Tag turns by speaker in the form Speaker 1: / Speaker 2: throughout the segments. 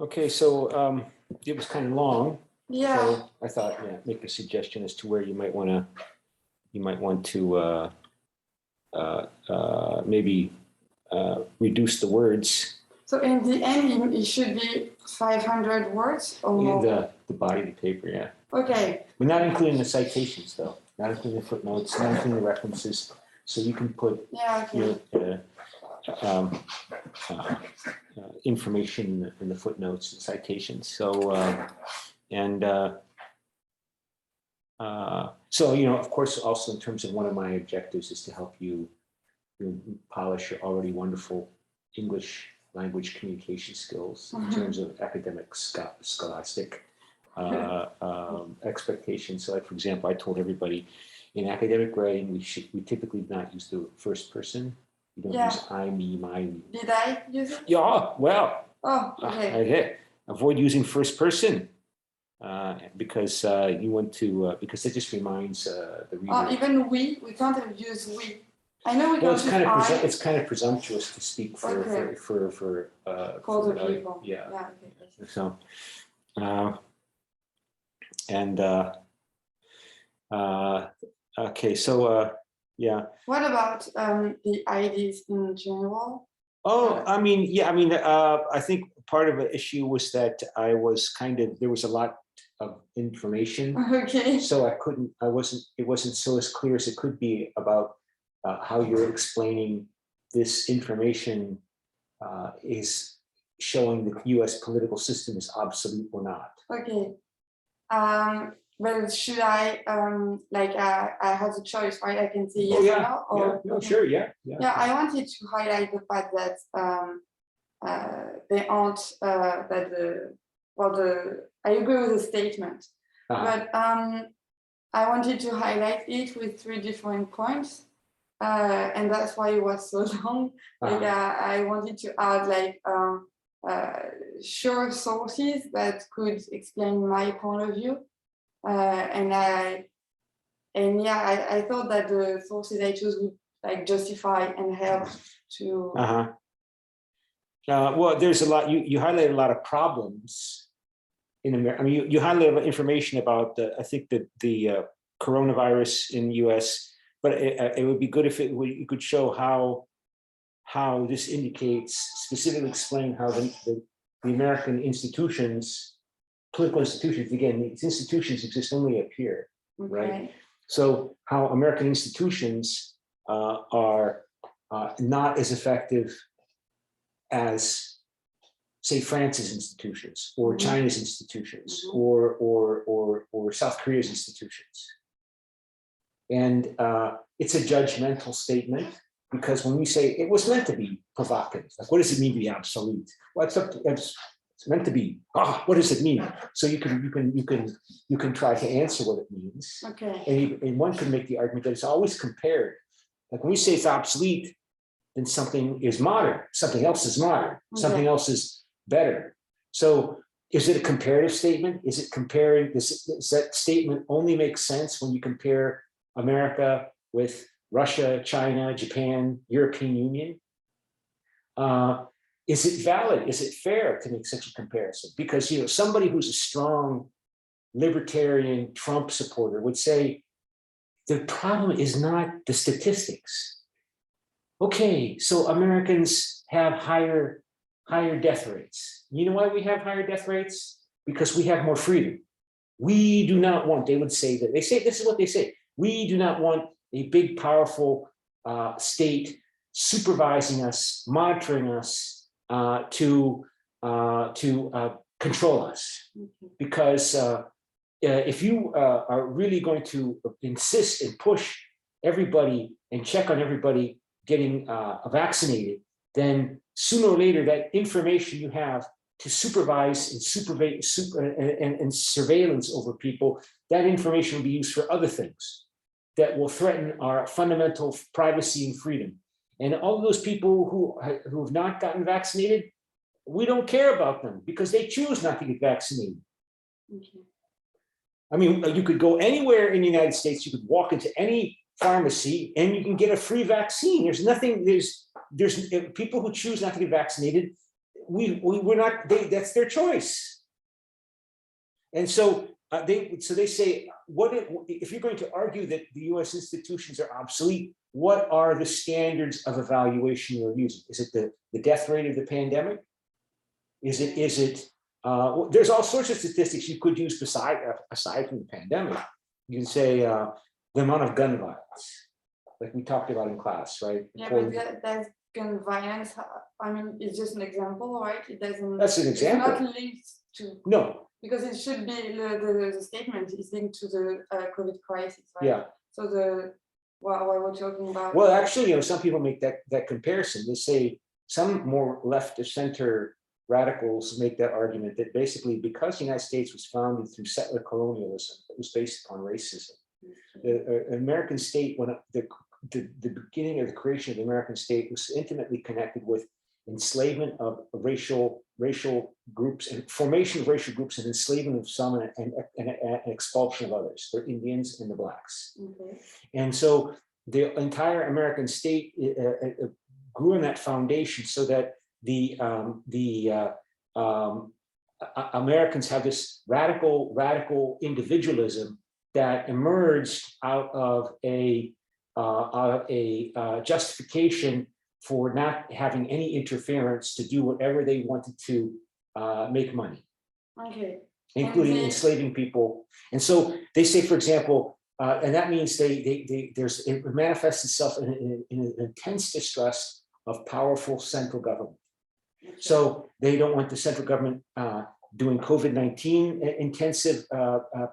Speaker 1: Okay, so it was kind of long.
Speaker 2: Yeah.
Speaker 1: So I thought, yeah, make a suggestion as to where you might want to maybe reduce the words
Speaker 2: So in the end, it should be 500 words or
Speaker 1: in
Speaker 2: more.
Speaker 1: the body of the paper, yeah.
Speaker 2: Okay.
Speaker 1: But not including the citations, though. Not including the footnotes, not including the references. So you can put your information in the footnotes and citations. So so of course, also in terms of one of my objectives is to help you polish your already wonderful English language communication skills in terms of academic scholastic expectations. So, like for example, I told everybody in academic writing we typically not use the first person. You don't use I, me, my. Me.
Speaker 2: Did I use it?
Speaker 1: Yeah. Well.
Speaker 2: Oh, okay.
Speaker 1: Avoid using first person. Because you want to, because it just reminds the reader.
Speaker 2: Even we can't use we. I know we can't use
Speaker 1: it's kind of presumptuous to speak for the
Speaker 2: people.
Speaker 1: Yeah.
Speaker 2: Okay.
Speaker 1: So, okay. So, yeah.
Speaker 2: What about the IDs in general?
Speaker 1: Oh, I mean, yeah. I mean, I think part of the issue was that I was there was a lot of information.
Speaker 2: Okay.
Speaker 1: So it wasn't so as clear as it could be about how you're explaining this information is showing that the U.S. political system is obsolete or not.
Speaker 2: Okay. But should I, I have a choice, right? I can say yes or no? Or,
Speaker 1: no, sure, yeah.
Speaker 2: Yeah, I wanted to highlight the fact that they aren't, I agree with the statement, but I wanted to highlight it with 3 different points. And that's why it was so long. I wanted to add sure sources that could explain my point of view. I thought that the sources I chose would justify and help to.
Speaker 1: Well, there's a lot. You highlight a lot of problems in America. I mean, you highlight information about I think the coronavirus in the U.S. But it would be good if you could show how this indicates, specifically explain how the American institutions, political institutions, again, these institutions exist only up here, right? So how American institutions are not as effective as, say, France's institutions or China's institutions or South Korea's institutions. And it's a judgmental statement because when we say it was meant to be provocative, like what does it mean to be obsolete? Well, it's meant to be. What does it mean? So you can try to answer what it means.
Speaker 2: Okay.
Speaker 1: And one can make the argument that it's always compared. Like when we say it's obsolete, then something is modern. Something else is modern. Something else is better. So is it a comparative statement? Is it comparing? Does that statement only make sense when you compare America with Russia, China, Japan, European Union? Is it valid? Is it fair to make such a comparison? Because somebody who's a strong libertarian Trump supporter would say the problem is not the statistics. Okay, so Americans have higher death rates. You know why we have higher death rates? Because we have more freedom. We do not want, they would say that, this is what they say, we do not want a big, powerful state supervising us, monitoring us, to control us. Because if you are really going to insist and push everybody and check on everybody getting vaccinated, then sooner or later that information you have to supervise and surveillance over people, that information will be used for other things that will threaten our fundamental privacy and freedom. And all of those people who have not gotten vaccinated, we don't care about them because they choose not to get vaccinated. I mean, you could go anywhere in the United States, you could walk into any pharmacy and you can get a free vaccine. There's nothing, there's people who choose not to get vaccinated. we're not, that's their choice. And so they say, if you're going to argue that the US institutions are obsolete, what are the standards of evaluation you're using? Is it the death rate of the pandemic? Is it there's all sorts of statistics you could use aside from the pandemic. You can say the amount of gun violence, like we talked about in class, right?
Speaker 2: Yeah, but that's gun violence. I mean, it's just an example, right? It doesn't.
Speaker 1: That's an example.
Speaker 2: It's not linked to.
Speaker 1: No.
Speaker 2: Because it should be the statement is linked to the COVID crisis, right?
Speaker 1: Yeah.
Speaker 2: So what we're talking about.
Speaker 1: Well, actually, some people make that comparison. They say some more left of center radicals make that argument that basically because the United States was founded through settler colonialism, it was based upon racism. The American state, when the beginning of the creation of the American state was intimately connected with enslavement of racial groups and formation of racial groups and enslavement of some and expulsion of others, the Indians and the blacks.
Speaker 2: Okay.
Speaker 1: And so the entire American state grew in that foundation so that the Americans have this radical individualism that emerged out of a justification for not having any interference to do whatever they wanted to make money,
Speaker 2: okay,
Speaker 1: including enslaving people. And so they say, for example, and that means it manifests itself in an intense distrust of powerful central government. Okay. So they don't want the central government doing COVID-19 intensive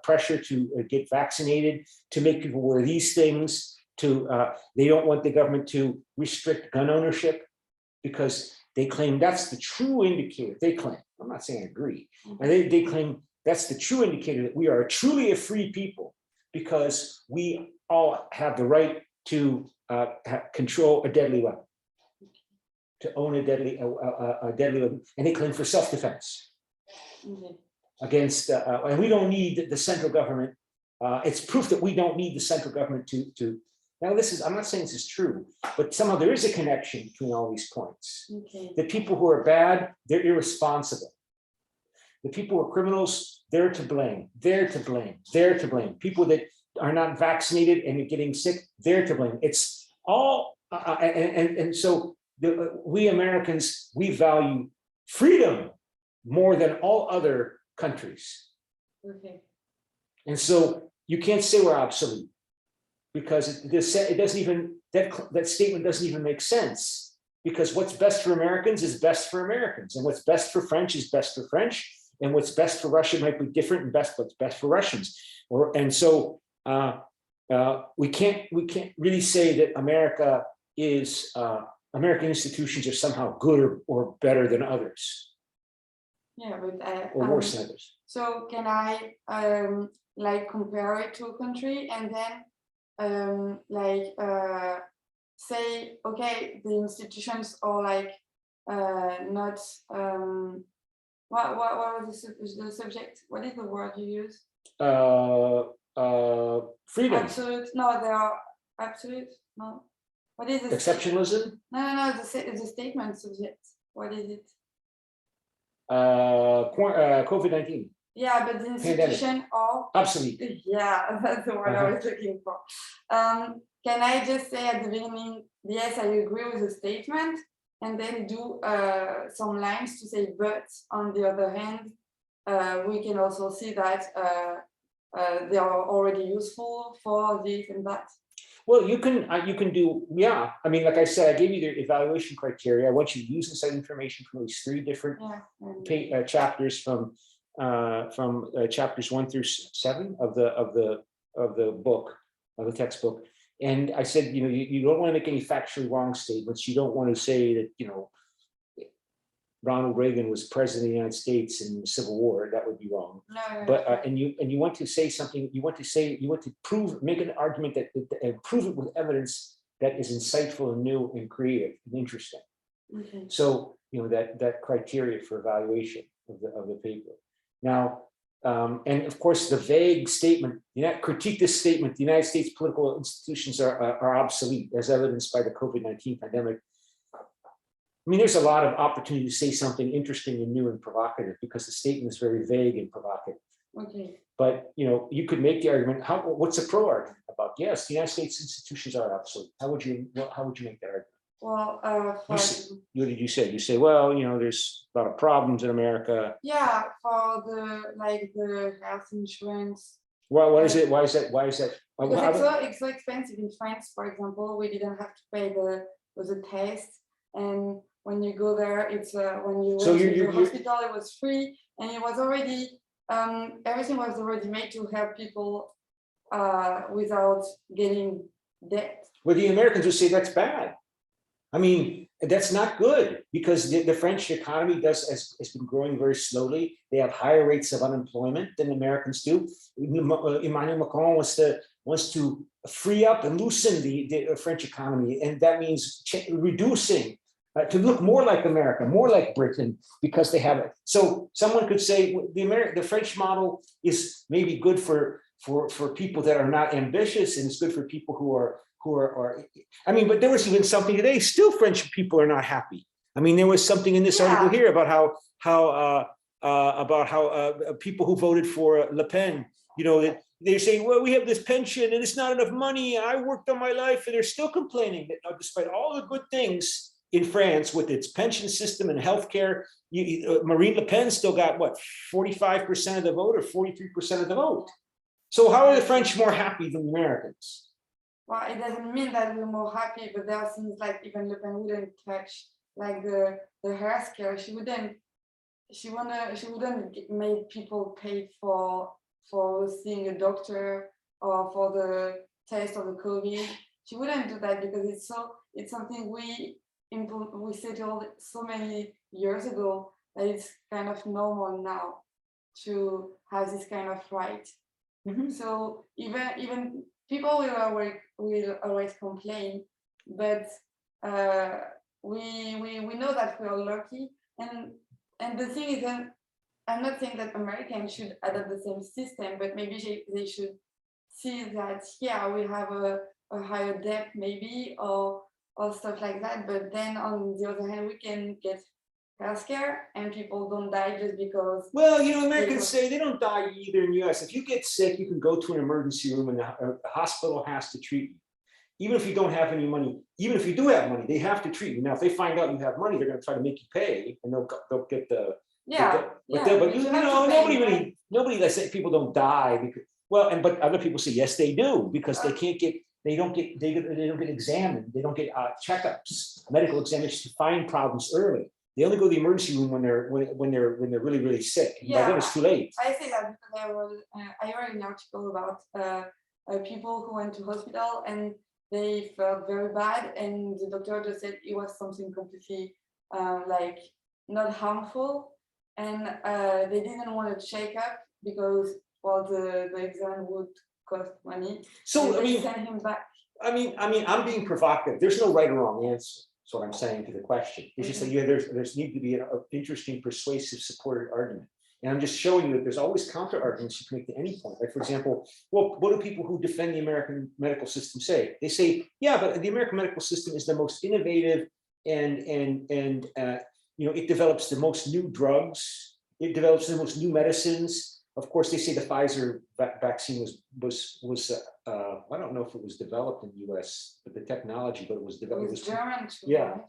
Speaker 1: pressure to get vaccinated, to make people wear these things. They don't want the government to restrict gun ownership because they claim that's the true indicator. They claim, I'm not saying I agree, and they claim that's the true indicator that we are truly a free people because we all have the right to control a deadly weapon, to own a deadly weapon, and they claim for self-defense against, and we don't need the central government. It's proof that we don't need the central government to. Now, I'm not saying this is true, but somehow there is a connection between all these points. Okay. The people who are bad, they're irresponsible. The people who are criminals, they're to blame. They're to blame. They're to blame. People that are not vaccinated and are getting sick, they're to blame. It's all, and so we Americans, we value freedom more than all other countries. Okay. And so you can't say we're obsolete, because it doesn't even, that statement doesn't even make sense, because what's best for Americans is best for Americans, and what's best for French is best for French, and what's best for Russia might be different and what's best for Russians. And so we can't really say that American institutions are somehow good or better than others.
Speaker 2: Yeah, but
Speaker 1: or worse than others. So
Speaker 2: can I like compare it to a country and then say, okay, the institutions are like not what was the subject? What is the word you use?
Speaker 1: Freedom.
Speaker 2: Absolute. No, they are absolute. No. What is it?
Speaker 1: Exceptionalism?
Speaker 2: No. The statement subject. What is it?
Speaker 1: COVID-19.
Speaker 2: Yeah, but the institution are
Speaker 1: obsolete.
Speaker 2: Yeah, that's the word I was looking for. Can I just say at the beginning, yes, I agree with the statement, and then do some lines to say, but on the other hand, we can also see that they are already useful for this and that. Well, you can do, yeah. I mean, like I said, I gave you the evaluation criteria. I want you to use this information from these 3 different chapters from chapters 1 through 7 of the book, of the textbook. And I said, you don't want to make any factually wrong statements. You don't want to say that, Ronald Reagan was president of the United States in the Civil War. That would be wrong. No, but and you want to say something. You want to make an argument that prove it with evidence that is insightful and new and creative and interesting. Okay. So that criteria for evaluation of the paper. Now, and of course, the vague statement. Critique this statement. The United States political institutions are obsolete, as evidenced by the COVID-19 pandemic.
Speaker 1: I mean, there's a lot of opportunity to say something interesting and new and provocative because the statement is very vague and provocative.
Speaker 2: Okay.
Speaker 1: But you could make the argument. What's a pro argument about? Yes, the United States institutions are obsolete. How would you make that argument?
Speaker 2: Well,
Speaker 1: What did you say? You say, well, there's a lot of problems in America.
Speaker 2: Yeah, for the health insurance.
Speaker 1: Well, what is it? Why is that?
Speaker 2: Because it's so expensive in France, for example. We didn't have to pay the test, and when you go there, it's when you went to the hospital, it was free, and it was already everything was already made to help people without getting debt.
Speaker 1: Well, the Americans would say that's bad. I mean, that's not good because the French economy has been growing very slowly. They have higher rates of unemployment than Americans do. Emmanuel Macron wants to free up and loosen the French economy, and that means reducing to look more like America, more like Britain, because they have it. So someone could say the French model is maybe good for people that are not ambitious, and it's good for people who are. I mean, but there was even something today. Still, French people are not happy. I mean, there was something in this article here about how people who voted for Le Pen, they're saying, well, we have this pension and it's not enough money. I worked all my life, and they're still complaining that despite all the good things in France with its pension system and healthcare, Marine Le Pen still got what 45% of the vote or 43% of the vote. So how are the French more happy than the Americans?
Speaker 2: Well, it doesn't mean that we're more happy, but there are things like even Le Pen wouldn't touch, like the healthcare. She wouldn't make people pay for seeing a doctor or for the test of the COVID. She wouldn't do that because it's something we settled so many years ago that it's kind of normal now to have this kind of right. Mm-hmm. So even people will always complain, but we know that we are lucky, and the thing is that I'm not saying that Americans should adopt the same system, but maybe they should see that we have a higher debt maybe or stuff like that, but then on the other hand we can get healthcare and people don't die just because. Well,
Speaker 1: Americans say they don't die either in the US. If you get sick, you can go to an emergency room and the hospital has to treat you. Even if you don't have any money, even if you do have money, they have to treat you. Now, if they find out you have money, they're going to try to make you pay, and they'll get the. Nobody that say people don't die because but other people say yes they do because they don't get examined, they don't get checkups, medical examinations to find problems early. They only go to the emergency room when they're really, really sick. And by then it's too late.
Speaker 2: I say that because I read an article about people who went to hospital and they felt very bad, and the doctor just said it was something completely not harmful, and they didn't want to check up because the exam would cost money.
Speaker 1: So
Speaker 2: they sent him back.
Speaker 1: I'm being provocative. There's no right or wrong answer. That's what I'm saying to the question. It's just that there's need to be an interesting, persuasive, supported argument. And I'm just showing you that there's always counter arguments you can make to any point. Like, for example, what do people who defend the American medical system say? They say, yeah, but the American medical system is the most innovative, and it develops the most new drugs. It develops the most new medicines. Of course, they say the Pfizer vaccine was I don't know if it was developed in the U.S., but the technology, but it was developed.
Speaker 2: It was German.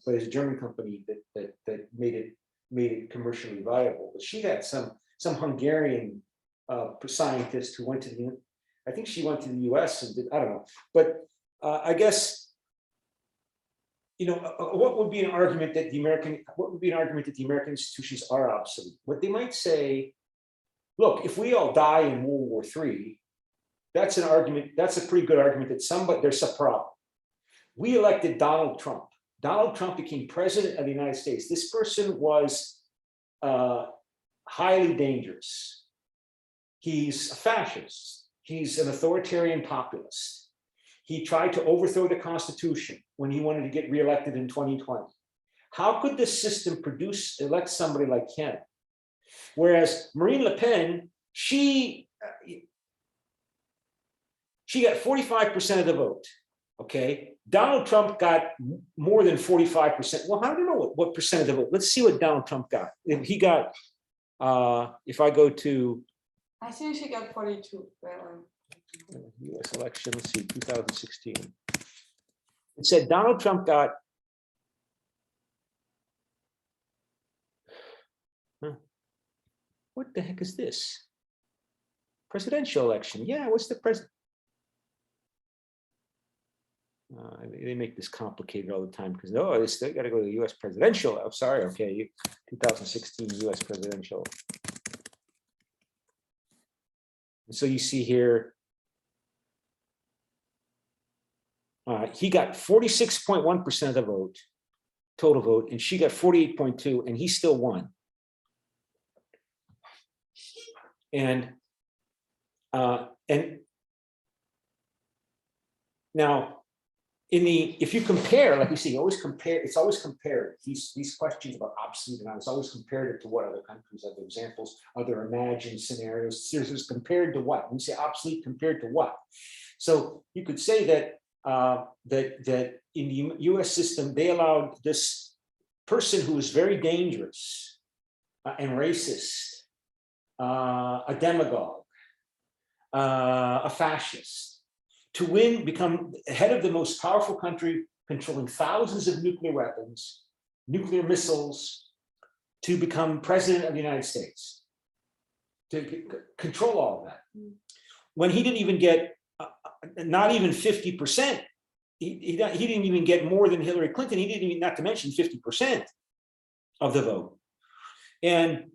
Speaker 1: But it's a German company that made it commercially viable. But she had some Hungarian scientist who went to I think she went to the U.S. and did, I don't know. But I guess what would be an argument that the American institutions are obsolete? What they might say. Look, if we all die in World War III, that's an argument. That's a pretty good argument that there's a problem. We elected Donald Trump. Donald Trump became president of the United States. This person was highly dangerous. He's a fascist. He's an authoritarian populist. He tried to overthrow the Constitution when he wanted to get reelected in 2020. How could this system elect somebody like him? Whereas Marine Le Pen, she got 45% of the vote. Okay, Donald Trump got more than 45%. Well, I don't know what percent of the vote. Let's see what Donald Trump got. If he got, if I go to
Speaker 2: I think she got 42.
Speaker 1: US election, let's see, 2016. It said Donald Trump got, what the heck is this? Presidential election. Yeah, what's the president? They make this complicated all the time because no, they still got to go to the U.S. presidential. I'm sorry. Okay, 2016 U.S. presidential. And so you see here, he got 46.1% of the vote, total vote, and she got 48.2%, and he still won. And now. If you compare, like you see, you always compare, it's always compared. These questions about obsolete and it's always compared it to what other countries, other examples, other imagined scenarios. There's compared to what? When you say obsolete, compared to what? So you could say that that in the US system, they allowed this person who was very dangerous and racist, a demagogue, a fascist, to win, become head of the most powerful country, controlling thousands of nuclear weapons, nuclear missiles, to become president of the United States, to control all of that. When he didn't even get, not even 50%, he didn't even get more than Hillary Clinton. He didn't even, not to mention 50% of the vote. And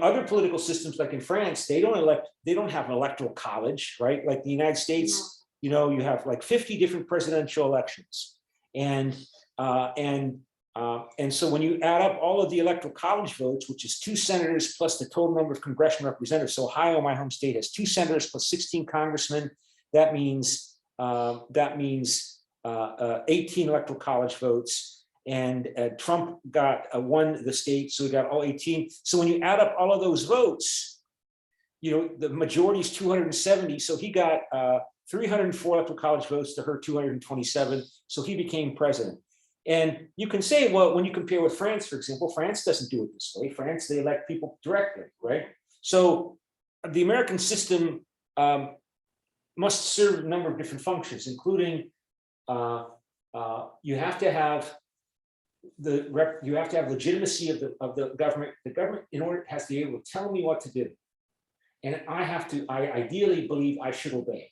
Speaker 1: other political systems, like in France, they don't have an electoral college, right? Like the United States. You have like 50 different presidential elections, and so when you add up all of the electoral college votes, which is 2 senators plus the total number of congressional representatives. So Ohio, my home state, has 2 senators plus 16 congressmen. That means 18 electoral college votes, and Trump won the state, so he got all 18. So when you add up all of those votes, the majority is 270. So he got 304 electoral college votes to her 227. So he became president. And you can say, well, when you compare with France, for example, France doesn't do it this way. France, they elect people directly, right? So the American system must serve a number of different functions, including you have to have legitimacy of the government. The government, in order, has to be able to tell me what to do. And I ideally believe I should obey.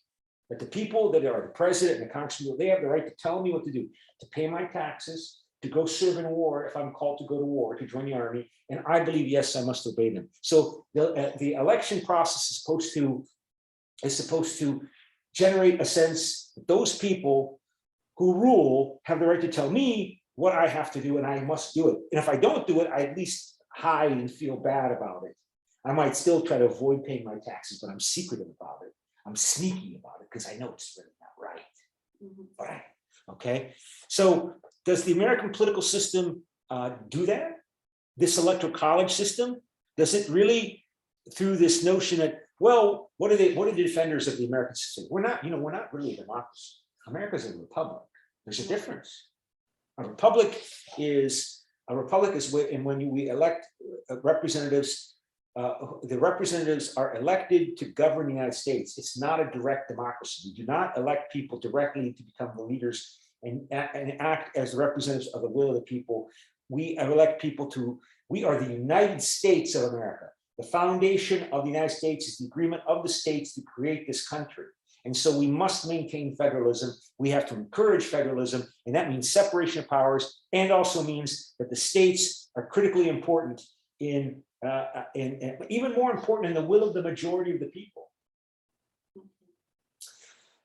Speaker 1: But the people that are the president and the congressman, they have the right to tell me what to do, to pay my taxes, to go serve in war if I'm called to go to war, to join the army. And I believe, yes, I must obey them. So the election process is supposed to generate a sense that those people who rule have the right to tell me what I have to do, and I must do it. And if I don't do it, I at least hide and feel bad about it. I might still try to avoid paying my taxes, but I'm secretive about it. I'm sneaky about it because I know it's really not right. Right. Okay. So does the American political system do that? This electoral college system, does it really, through this notion that, well, what are the defenders of the American system? We're not really a democracy. America's a republic. There's a difference. A republic is when we elect representatives. The representatives are elected to govern the United States. It's not a direct democracy. We do not elect people directly to become the leaders and act as the representatives of the will of the people. We elect people we are the United States of America. The foundation of the United States is the agreement of the states to create this country. And so we must maintain federalism. We have to encourage federalism, and that means separation of powers, and also means that the states are critically important and even more important in the will of the majority of the people.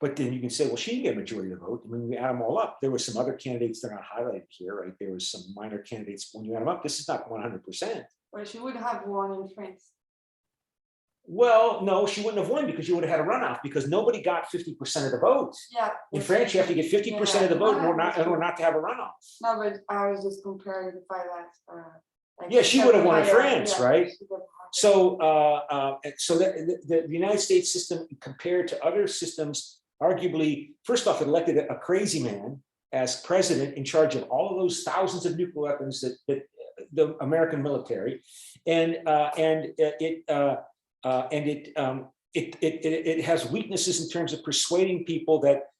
Speaker 1: But then you can say, well, she didn't get a majority of the vote. When we add them all up, there were some other candidates that are not highlighted here, right? There was some minor candidates. When you add them up, this is not 100%.
Speaker 2: Well, she would have won in France.
Speaker 1: Well, no, she wouldn't have won because you would have had a runoff because nobody got 50% of the vote.
Speaker 2: Yeah.
Speaker 1: In France, you have to get 50% of the vote in order not to have a runoff.
Speaker 2: No, but I was just comparing the by that.
Speaker 1: Yeah, she would have won in France, right? So, the United States system compared to other systems arguably, first off, it elected a crazy man as president in charge of all of those thousands of nuclear weapons that the American military, and it has weaknesses in terms of persuading people that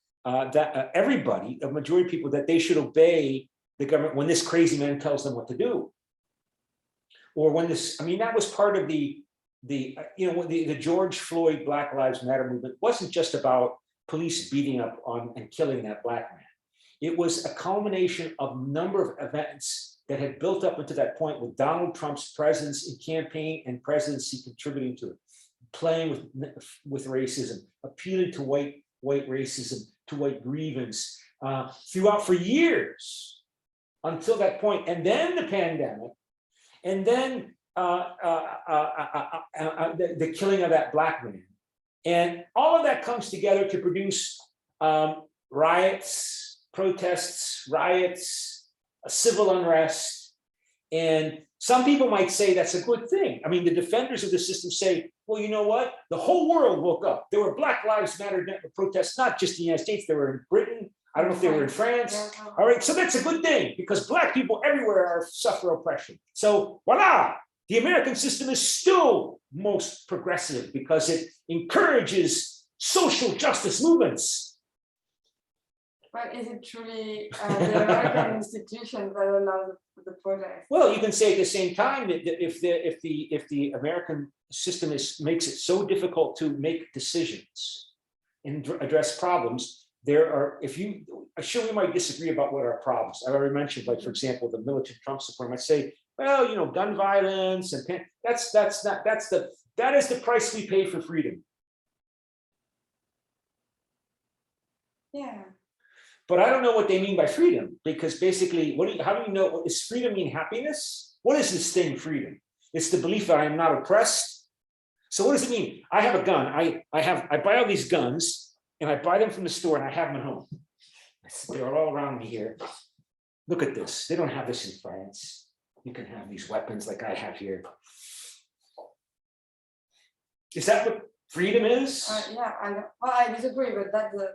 Speaker 1: everybody, a majority of people, that they should obey the government when this crazy man tells them what to do. Or when this, I mean, that was part of the George Floyd Black Lives Matter movement wasn't just about police beating up on and killing that black man. It was a culmination of a number of events that had built up into that point, with Donald Trump's presence in campaign and presidency contributing to it, playing with racism, appealing to white racism, to white grievance throughout for years until that point, and then the pandemic, and then the killing of that black man, and all of that comes together to produce riots, protests, riots, civil unrest. And some people might say that's a good thing. I mean, the defenders of the system say, well, you know what? The whole world woke up. There were Black Lives Matter protests, not just in the United States, they were in Britain. I don't know if they were in France. All right, so that's a good thing, because Black people everywhere suffer oppression. So voila, the American system is still most progressive because it encourages social justice movements.
Speaker 2: But is it truly the American institution that allows the protest?
Speaker 1: Well, you can say at the same time that if the American system makes it so difficult to make decisions and address problems, sure, we might disagree about what our problems. I already mentioned, like, for example, the militant Trump support might say, well, you know, gun violence and that is the price we pay for freedom.
Speaker 2: Yeah.
Speaker 1: But I don't know what they mean by freedom, because basically, how do you know? Does freedom mean happiness? What is this thing, freedom? It's the belief that I am not oppressed. So what does it mean? I have a gun. I buy all these guns, and I buy them from the store, and I have them at home. They're all around me here. Look at this. They don't have this in France. You can have these weapons like I have here. Is that what freedom is?
Speaker 2: Yeah, I disagree, but that's the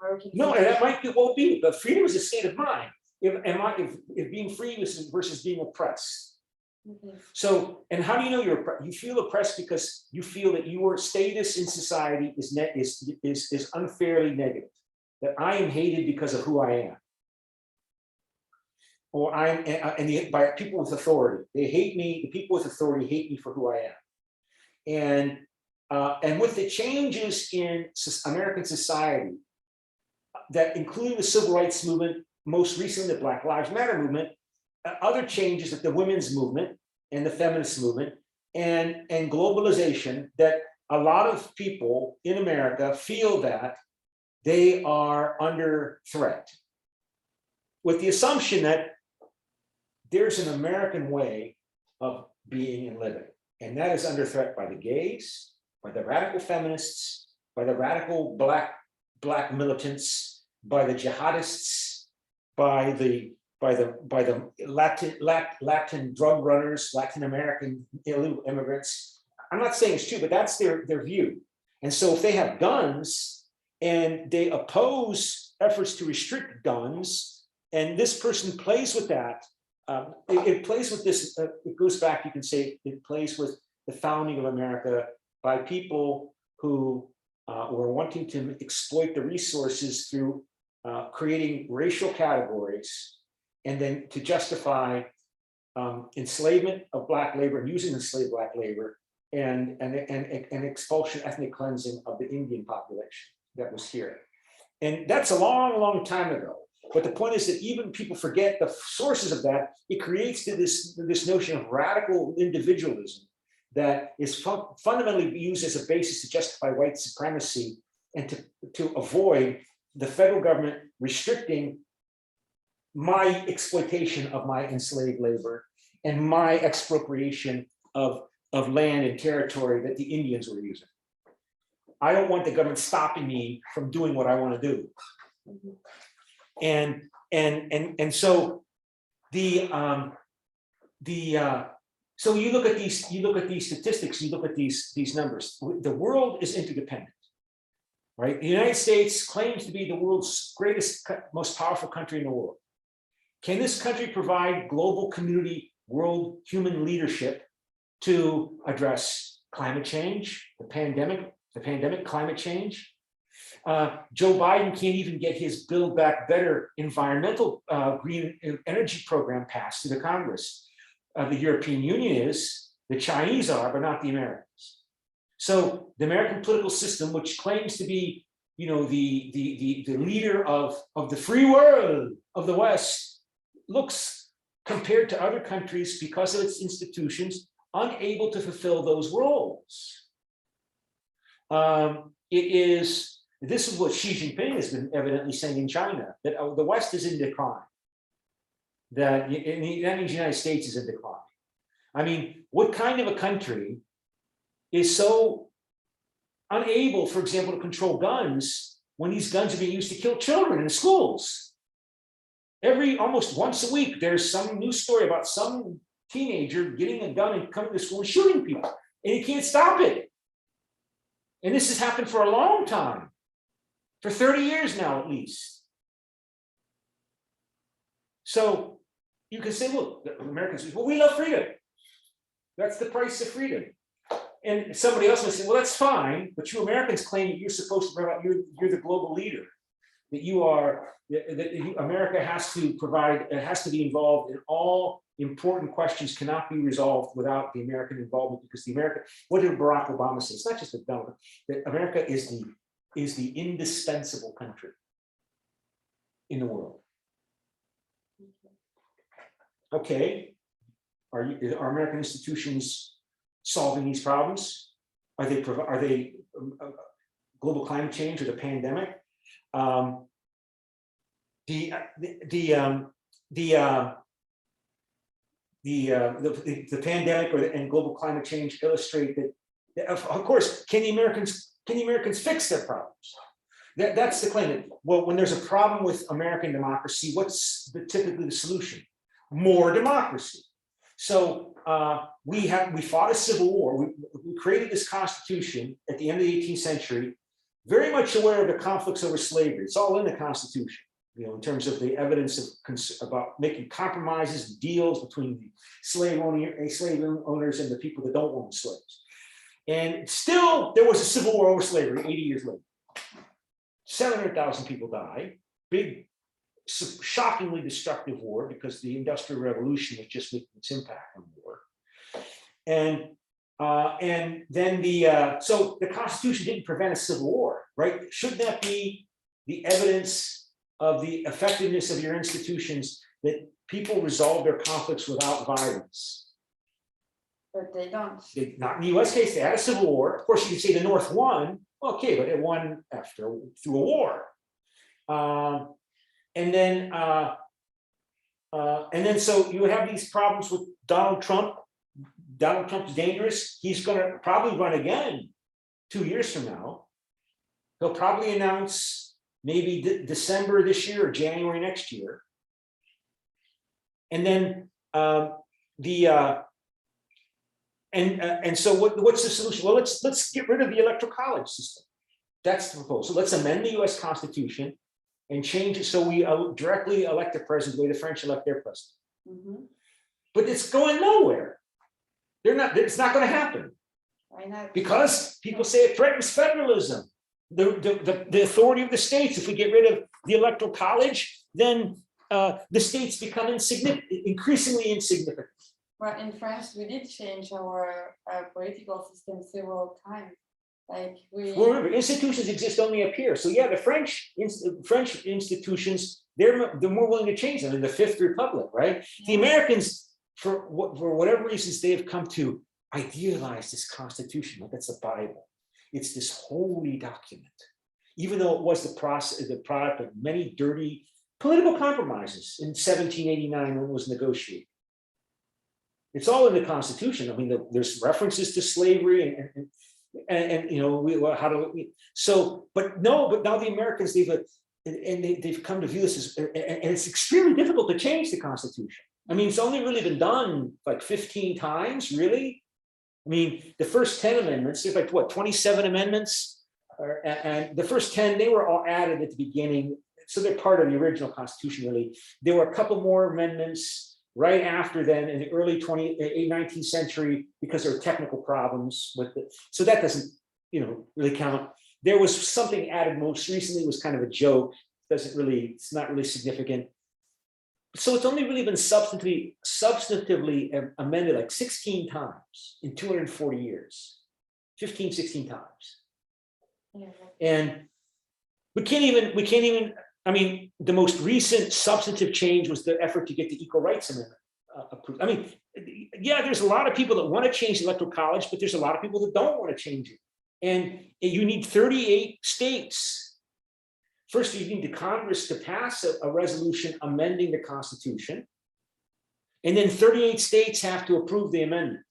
Speaker 2: American.
Speaker 1: No, that might well be, but freedom is a state of mind. If being free versus being oppressed. Mm-hmm. So, and how do you know you're oppressed? You feel oppressed because you feel that your status in society is unfairly negative. That I am hated because of who I am, or by people with authority. They hate me. The people with authority hate me for who I am, and with the changes in American society, that including the civil rights movement, most recently the Black Lives Matter movement, other changes like the women's movement and the feminist movement, and globalization, that a lot of people in America feel that they are under threat, with the assumption that there's an American way of being and living, and that is under threat by the gays, by the radical feminists, by the radical black militants, by the jihadists, by the Latin drug runners, Latin American illegal immigrants. I'm not saying it's true, but that's their view. And so if they have guns and they oppose efforts to restrict guns, and this person plays with that, it plays with this, it goes back, you can say, it plays with the founding of America by people who were wanting to exploit the resources through creating racial categories, and then to justify enslavement of Black labor, and using enslaved Black labor, and expulsion, ethnic cleansing of the Indian population that was here. And that's a long, long time ago. But the point is that even people forget the sources of that. It creates this notion of radical individualism that is fundamentally used as a basis to justify white supremacy, and to avoid the federal government restricting my exploitation of my enslaved labor and my expropriation of land and territory that the Indians were using. I don't want the government stopping me from doing what I want to do. And so so you look at these statistics, you look at these numbers. The world is interdependent. right? The United States claims to be the world's greatest, most powerful country in the world. Can this country provide global community, world human leadership to address climate change, the pandemic, climate change? Joe Biden can't even get his Build Back Better environmental green energy program passed to the Congress. The European Union is, the Chinese are, but not the Americans. So the American political system, which claims to be, you know, the leader of the free world of the West, looks, compared to other countries, because of its institutions, unable to fulfill those roles. This is what Xi Jinping has been evidently saying in China, that the West is in decline. That means the United States is in decline. I mean, what kind of a country is so unable, for example, to control guns when these guns are being used to kill children in schools? Almost once a week, there's some news story about some teenager getting a gun and coming to school and shooting people, and you can't stop it. And this has happened for a long time, for 30 years now at least. So you can say, look, the Americans say, well, we love freedom. That's the price of freedom. And somebody else will say, well, that's fine, but you Americans claim that you're supposed to provide, you're the global leader, that you are, that America has to provide, it has to be involved in all important questions, cannot be resolved without the American involvement, because the America, what did Barack Obama say? It's not just that America is the indispensable country in the world. Okay, are American institutions solving these problems? Are they global climate change or the pandemic? The pandemic and global climate change illustrate that, of course, can the Americans fix their problems? That's the claim. Well, when there's a problem with American democracy, what's typically the solution? More democracy. So we fought a civil war. We created this Constitution at the end of the 18th century, very much aware of the conflicts over slavery. It's all in the Constitution, you know, in terms of the evidence about making compromises and deals between the slave owners and the people that don't own slaves. And still, there was a civil war over slavery 80 years later. 700,000 people died. Big, shockingly destructive war, because the Industrial Revolution was just making its impact on the war. And then so the Constitution didn't prevent a civil war, right? Shouldn't that be the evidence of the effectiveness of your institutions, that people resolve their conflicts without violence?
Speaker 2: But they don't.
Speaker 1: Not in the US case, they had a civil war. Of course, you can say the North won. Okay, but it won through a war. And then so you have these problems with Donald Trump. Donald Trump's dangerous. He's going to probably run again 2 years from now. He'll probably announce maybe December this year or January next year. And then so what's the solution? Well, let's get rid of the electoral college system. That's the proposal. Let's amend the US Constitution and change it so we directly elect a president the way the French elect their president. Mm-hmm. But it's going nowhere. It's not going to happen.
Speaker 2: Why not? Because
Speaker 1: people say it threatens federalism, the authority of the states. If we get rid of the electoral college, then the states become increasingly insignificant.
Speaker 2: Well, in France, we did change our political system several times. Well,
Speaker 1: remember, institutions exist only up here. So yeah, the French institutions, they're more willing to change them in the Fifth Republic, right? Yeah. The Americans, for whatever reasons, they have come to idealize this Constitution. Like that's the Bible. It's this holy document, even though it was the product of many dirty political compromises in 1789 when it was negotiated. It's all in the Constitution. I mean, there's references to slavery and you know, but now the Americans, they've come to view this as, and it's extremely difficult to change the Constitution. I mean, it's only really been done like 15 times, really. I mean, the first 10 amendments, there's like what, 27 amendments. and the first 10, they were all added at the beginning. So they're part of the original Constitution, really. There were a couple more amendments right after then in the early 19th century because there were technical problems with it. So that doesn't, really count. There was something added most recently, it was kind of a joke. It's not really significant. So it's only really been substantively amended like 16 times in 240 years, 15, 16 times.
Speaker 2: Yeah.
Speaker 1: And we can't even, I mean, the most recent substantive change was the effort to get the Equal Rights Amendment approved. I mean, yeah, there's a lot of people that want to change the Electoral College, but there's a lot of people that don't want to change it. And you need 38 states. First, you need the Congress to pass a resolution amending the Constitution. And then 38 states have to approve the amendment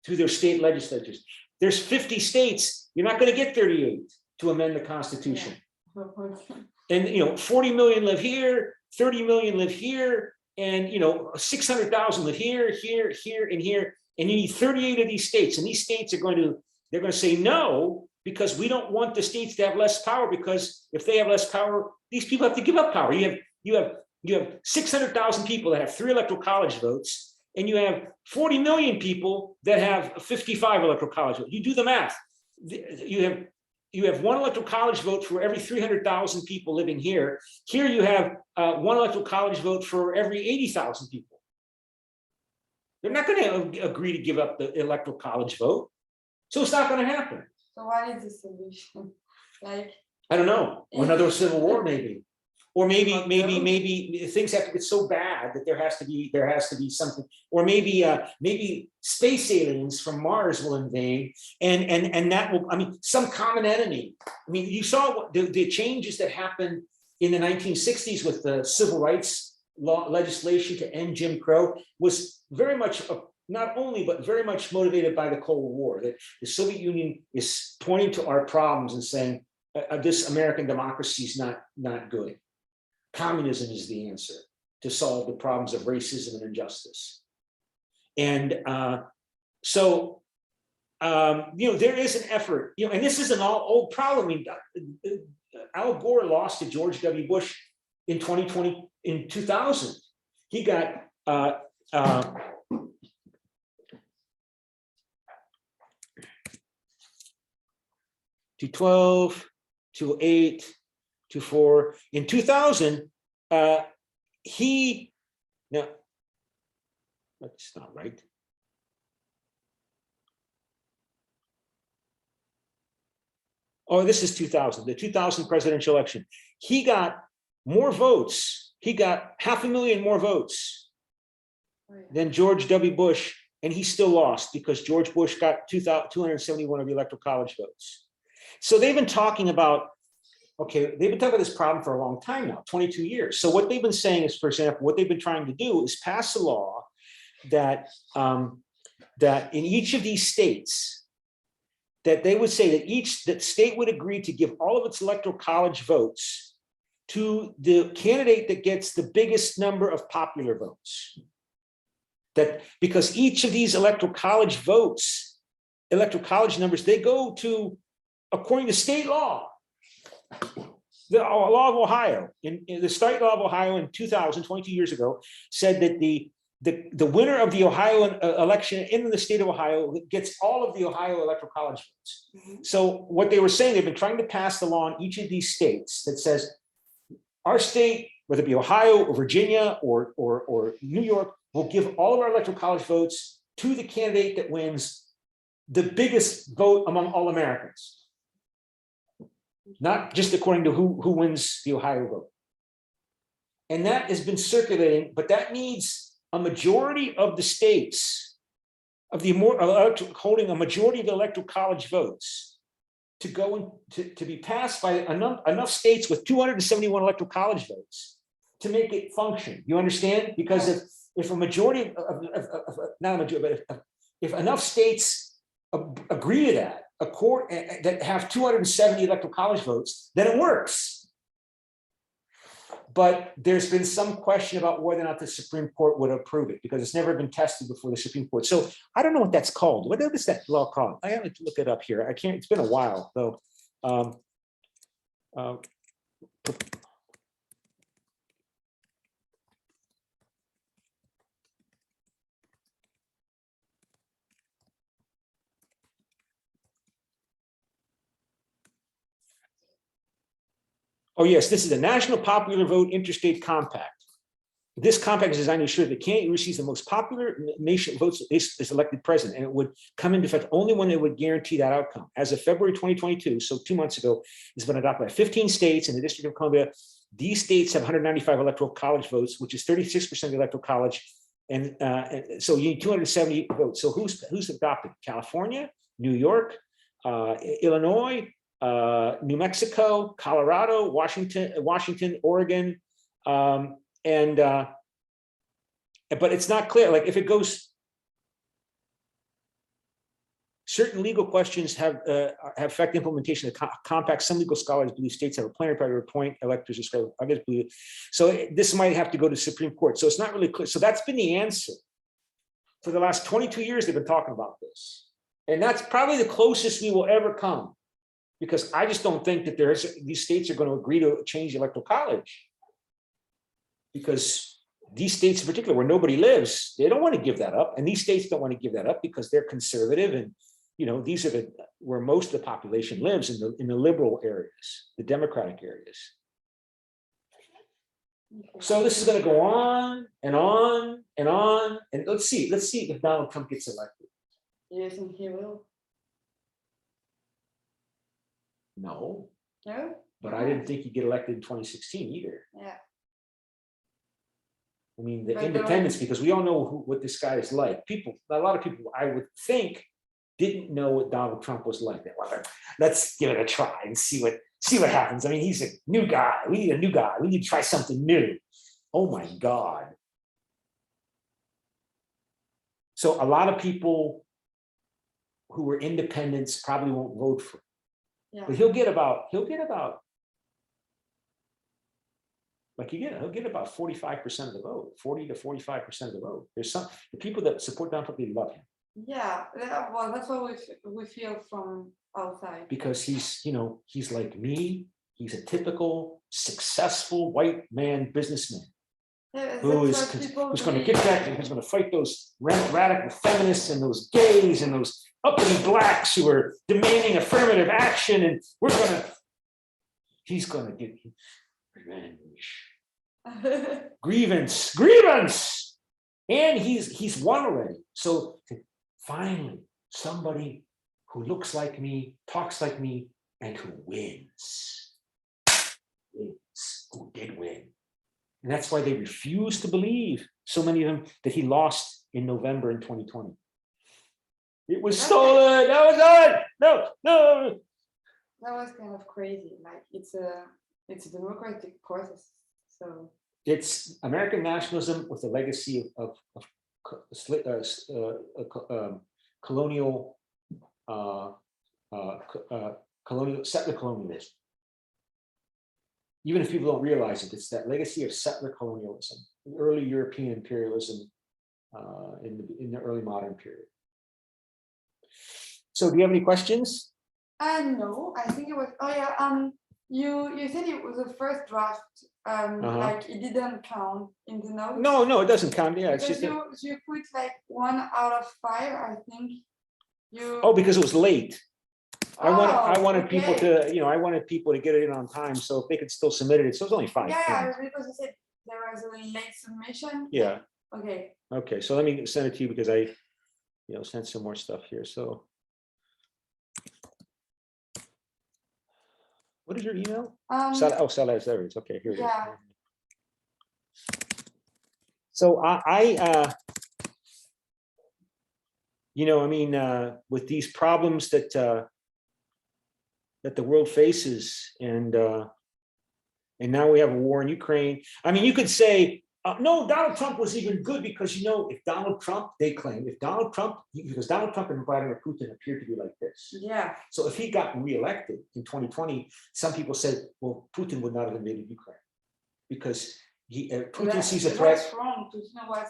Speaker 1: through their state legislatures. There's 50 states, you're not going to get 38 to amend the Constitution. Yeah. And 40 million live here, 30 million live here, and 600,000 live here, here, here, and here. And you need 38 of these states, and these states are going to say no, because we don't want the states to have less power, because if they have less power, these people have to give up power. You have 600,000 people that have 3 electoral college votes, and you have 40 million people that have 55 electoral college votes. You do the math. You have 1 electoral college vote for every 300,000 people living here. Here you have 1 electoral college vote for every 80,000 people. They're not going to agree to give up the electoral college vote. So it's not going to happen.
Speaker 2: So what is the solution? Like,
Speaker 1: I don't know, another civil war maybe, or maybe things have to get so bad that there has to be something, or maybe space aliens from Mars will invade, and that will, I mean, some common enemy. I mean, you saw the changes that happened in the 1960s with the civil rights law legislation to end Jim Crow was very much not only, but very much motivated by the Cold War, that the Soviet Union is pointing to our problems and saying, this American democracy is not good. Communism is the answer to solve the problems of racism and injustice. And so, there is an effort, and this is an old problem. I mean, Al Gore lost to George W. Bush in 2000. He got, 212, 208, 24. In 2000, no, that's not right. Oh, this is 2000, the 2000 presidential election. He got more votes. He got 500,000 more votes than George W. Bush, and he still lost because George Bush got 271 of the electoral college votes. So they've been talking about, this problem for a long time now, 22 years. So what they've been saying is, for example, what they've been trying to do is pass a law that in each of these states, that they would say that state would agree to give all of its electoral college votes to the candidate that gets the biggest number of popular votes. That because each of these electoral college votes, electoral college numbers, they go to, according to state law, the law of Ohio, in the state law of Ohio in 2000, 22 years ago, said that the winner of the Ohio election in the state of Ohio gets all of the Ohio electoral college votes. Mm-hmm. So what they were saying, they've been trying to pass the law in each of these states that says our state, whether it be Ohio or Virginia or New York, will give all of our electoral college votes to the candidate that wins the biggest vote among all Americans. Not just according to who wins the Ohio vote. And that has been circulating, but that needs a majority of the states holding a majority of the electoral college votes to go to be passed by enough states with 271 electoral college votes to make it function. You understand? Because if a majority if enough states agree to that, that have 270 electoral college votes, then it works. But there's been some question about whether or not the Supreme Court would approve it because it's never been tested before the Supreme Court. So I don't know what that's called. What is that law called? I have to look it up here. I can't, it's been a while though. Uh, oh, yes, this is the National Popular Vote Interstate Compact. This compact is designed to ensure that the candidate receives the most popular nation votes is elected president, and it would come into effect only when it would guarantee that outcome. As of February 2022, so 2 months ago, it's been adopted by 15 states and the District of Columbia. These states have 195 electoral college votes, which is 36% of the electoral college, and so you need 270 votes. So who's adopted? California, New York, Illinois, New Mexico, Colorado, Washington, Oregon. But it's not clear, like if it goes, certain legal questions have affect implementation of the compact. Some legal scholars believe states have a plenary power to appoint electors. Others believe, so this might have to go to the Supreme Court. So it's not really clear. So that's been the answer. For the last 22 years, they've been talking about this. And that's probably the closest we will ever come, because I just don't think that these states are going to agree to change the electoral college. Because these states in particular, where nobody lives, they don't want to give that up. And these states don't want to give that up because they're conservative. And, you know, these are where most of the population lives, in the liberal areas, the Democratic areas. So this is going to go on and on and on. And let's see if Donald Trump gets elected.
Speaker 2: You think he will?
Speaker 1: No.
Speaker 2: No?
Speaker 1: But I didn't think he'd get elected in 2016 either.
Speaker 2: Yeah.
Speaker 1: I mean, the independents, because we all know what this guy is like. A lot of people, I would think, didn't know what Donald Trump was like. Well, let's give it a try and see what happens. I mean, he's a new guy. We need a new guy. We need to try something new. Oh my God. So a lot of people who were independents probably won't vote for him.
Speaker 2: Yeah.
Speaker 1: But he'll get about like he'll get about 45% of the vote, 40 to 45% of the vote. There's the people that support Donald Trump, they love him.
Speaker 2: Yeah, well, that's what we feel from outside.
Speaker 1: Because he's like me. He's a typical successful white man businessman.
Speaker 2: Yeah,
Speaker 1: who's going to get back and who's going to fight those radical feminists and those gays and those uppity blacks who are demanding affirmative action, and he's going to get revenge. grievance, and he's won already. So finally, somebody who looks like me, talks like me, and who wins, who did win. And that's why they refuse to believe, so many of them, that he lost in November in 2020. It was stolen. That was it. No.
Speaker 2: That was kind of crazy. Like it's a democratic process. So
Speaker 1: it's American nationalism with a legacy of colonial settler colonialism. Even if people don't realize it, it's that legacy of settler colonialism, early European imperialism in the early modern period. So do you have any questions?
Speaker 2: No, I think it was, oh yeah, you said it was the first draft, like it didn't count in the notes.
Speaker 1: No, it doesn't count. Yeah,
Speaker 2: because it's just you put like 1 out of 5, I think.
Speaker 1: Oh, because it was late. I wanted
Speaker 2: okay.
Speaker 1: people to, I wanted people to get it in on time, so if they could still submit it. So it's only 5.
Speaker 2: Yeah, because you said there was a late submission.
Speaker 1: Yeah.
Speaker 2: Okay.
Speaker 1: Okay, so let me send it to you because I, sent some more stuff here. So, what is your email? Salez, there it is. Okay, here it is. So with these problems that the world faces, and now we have a war in Ukraine. I mean, you could say, no, Donald Trump was even good because, if Donald Trump, they claim, because Donald Trump and Vladimir Putin appeared to be like this.
Speaker 2: Yeah.
Speaker 1: So if he got reelected in 2020, some people said, well, Putin would not have invaded Ukraine because Putin sees a threat.
Speaker 2: That's wrong. Putin was,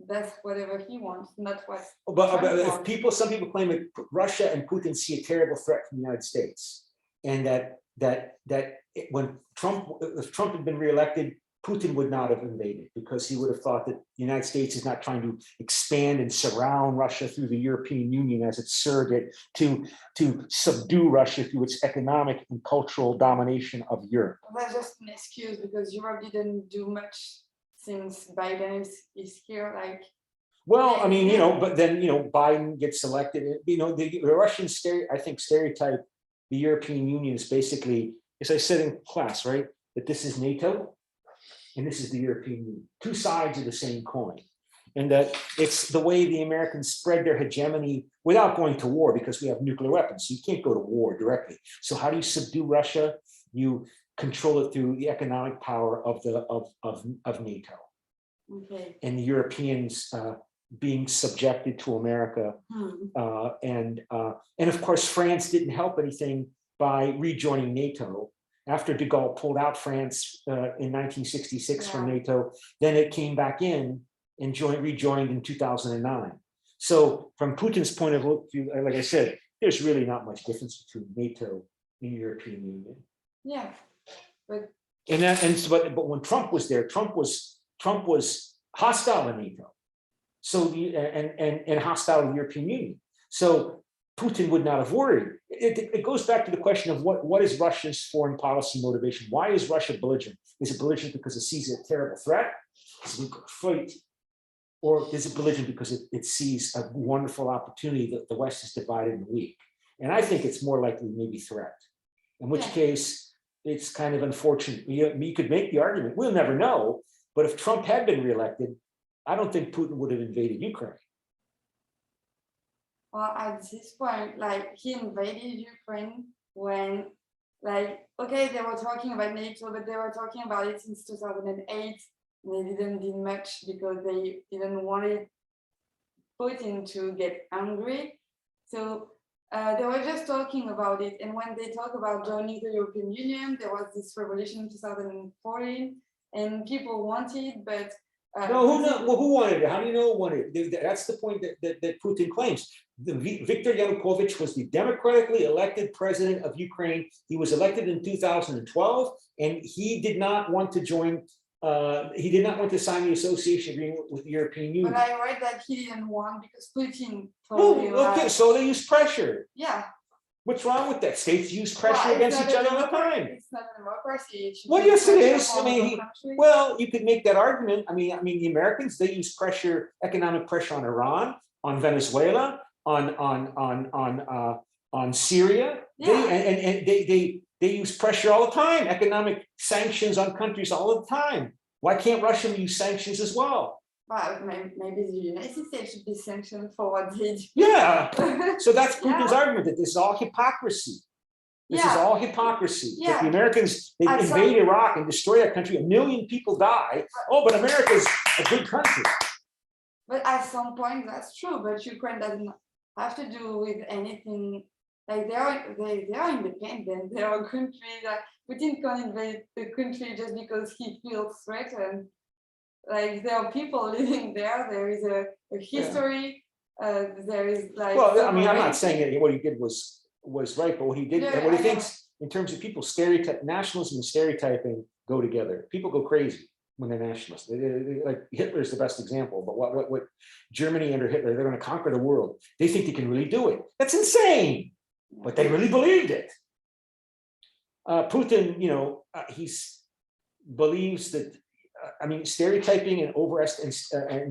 Speaker 2: that's whatever he wants, not what.
Speaker 1: But some people claim that Russia and Putin see a terrible threat from the United States, and that when if Trump had been reelected, Putin would not have invaded, because he would have thought that the United States is not trying to expand and surround Russia through the European Union as its surrogate to subdue Russia through its economic and cultural domination of Europe.
Speaker 2: That's just an excuse, because Europe didn't do much since Biden is here. Like,
Speaker 1: well, I mean, but then, Biden gets elected. The Russian stereotype the European Union is basically, as I said in class, right, that this is NATO and this is the European Union, two sides of the same coin. And that it's the way the Americans spread their hegemony without going to war, because we have nuclear weapons. So you can't go to war directly. So how do you subdue Russia? You control it through the economic power of NATO.
Speaker 2: okay.
Speaker 1: And the Europeans being subjected to America. And of course, France didn't help anything by rejoining NATO. After de Gaulle pulled out France in 1966 from NATO, then it came back in and rejoined in 2009. So from Putin's point of view, like I said, there's really not much difference between NATO and the European Union.
Speaker 2: Yeah, but
Speaker 1: when Trump was there, Trump was hostile to NATO. So and hostile to the European Union. So Putin would not have worried. It goes back to the question of what is Russia's foreign policy motivation? Why is Russia belligerent? Is it belligerent because it sees a terrible threat? Is it fight? Or is it belligerent because it sees a wonderful opportunity that the West is divided and weak? And I think it's more likely maybe threat. In which case, it's kind of unfortunate. You could make the argument, we'll never know, but if Trump had been reelected, I don't think Putin would have invaded Ukraine.
Speaker 2: well, at this point, like, he invaded Ukraine when, like, okay, they were talking about NATO, but they were talking about it since 2008. They didn't do much because they didn't want Putin to get angry. So they were just talking about it. And when they talk about joining the European Union, there was this revolution in 2014, and people wanted, but
Speaker 1: who wanted it? How do you know who wanted it? That's the point that Putin claims. Viktor Yanukovych was the democratically elected president of Ukraine. He was elected in 2012, and he did not want to join. He did not want to sign the association agreement with the European Union.
Speaker 2: But I read that he didn't want because Putin told him.
Speaker 1: Okay, so they use pressure.
Speaker 2: Yeah.
Speaker 1: What's wrong with that? States use pressure against each other all the time.
Speaker 2: It's not a democracy.
Speaker 1: Well, yes, it is. I mean, well, you could make that argument. I mean, the Americans, they use pressure, economic pressure on Iran, on Venezuela, on Syria.
Speaker 2: Yeah.
Speaker 1: They use pressure all the time. Economic sanctions on countries all the time. Why can't Russia use sanctions as well?
Speaker 2: Well, maybe the United States should be sanctioned for what they do.
Speaker 1: Yeah. So that's Putin's argument, that this is all hypocrisy. This is all hypocrisy. That the Americans, they invade Iraq and destroy that country. 1 million people die. Oh, but America's a good country.
Speaker 2: But at some point, that's true. But Ukraine doesn't have to do with anything. Like they are independent. They are a country that Putin can't invade the country just because he feels threatened. Like there are people living there. There is a history. There is like.
Speaker 1: Well, I mean, I'm not saying that what he did was right, but what he did, what he thinks in terms of people nationalism and stereotyping go together. People go crazy when they're nationalists. Like Hitler is the best example. But what Germany under Hitler, they're going to conquer the world. They think they can really do it. That's insane. But they really believed it. Putin, he believes that. I mean, stereotyping and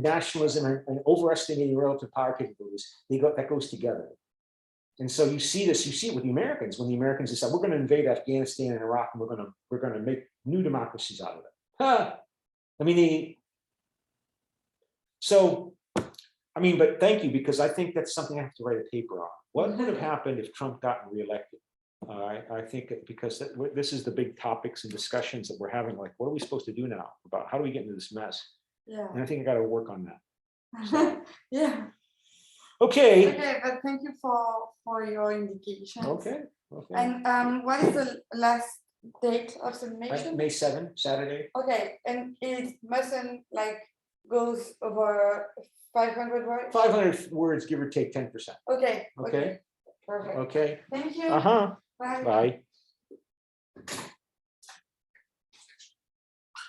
Speaker 1: nationalism and overestimating relative power capabilities, that goes together. And so you see this, you see it with the Americans, when the Americans decide we're going to invade Afghanistan and Iraq, and we're going to make new democracies out of it. Huh. I mean, but thank you, because I think that's something I have to write a paper on. What would have happened if Trump got reelected? I think because this is the big topics and discussions that we're having. Like, what are we supposed to do now about how do we get into this mess?
Speaker 2: Yeah.
Speaker 1: And I think I got to work on that. So.
Speaker 2: Yeah.
Speaker 1: Okay.
Speaker 2: Okay, but thank you for your indication.
Speaker 1: Okay.
Speaker 2: And what is the last date of submission?
Speaker 1: May 7th, Saturday.
Speaker 2: Okay, and it mustn't goes over 500 words.
Speaker 1: 500 words, give or take 10%.
Speaker 2: Okay.
Speaker 1: Okay.
Speaker 2: Perfect.
Speaker 1: Okay.
Speaker 2: Thank you.
Speaker 1: Bye.
Speaker 2: Bye.
Speaker 1: Bye.